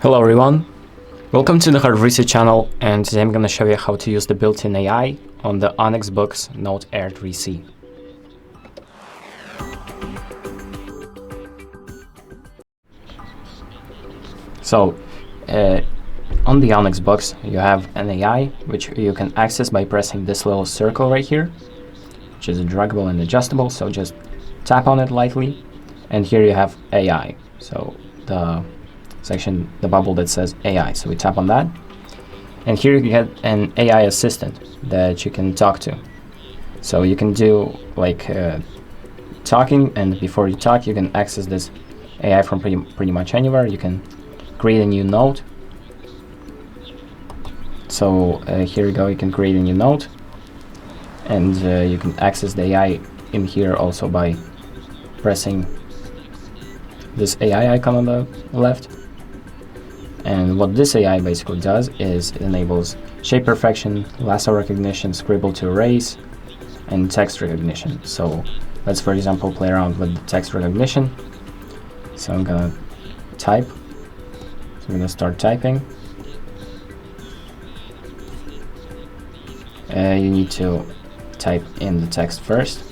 Hello everyone, welcome to the HardReset channel, and today I'm going to show you how to use the built-in AI on the ONYX Boox Note Air 3C. So, on the ONYX Boox you have an AI which you can access by pressing this little circle right here, which is draggable and adjustable, so just tap on it lightly, and here you have AI, so the section, the bubble that says AI, so we tap on that, and here you get an AI assistant that you can talk to. So you can do like talking, and before you talk you can access this AI from pretty much anywhere. You can create a new note, so here you go, you can create a new note, and you can access the AI in here also by pressing this AI icon on the left. And what this AI basically does is it enables shape perfection, lasso recognition, scribble-to-erase, and text recognition. So let's, for example, play around with the text recognition. So I'm gonna type. So I'm gonna start typing. You need to type in the text first,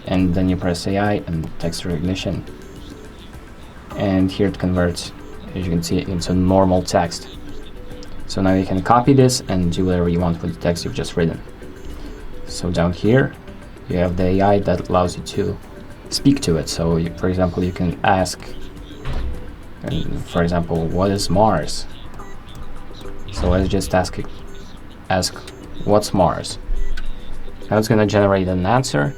and then you press AI and text recognition, and here it converts, as you can see, into normal text. So now you can copy this and do whatever you want with the text you've just written. So down here you have the AI that allows you to speak to it. So for example, you can ask, for example, what is Mars? So let's just ask what's Mars? Now it's going to generate an answer,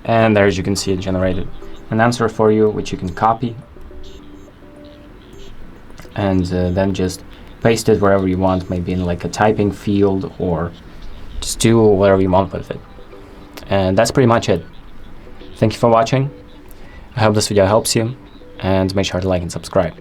and there, as you can see, it generated an answer for you, which you can copy and then just paste it wherever you want, maybe in like a typing field, or just do whatever you want with it. And that's pretty much it. Thank you for watching. I hope this video helps you, and make sure to like and subscribe.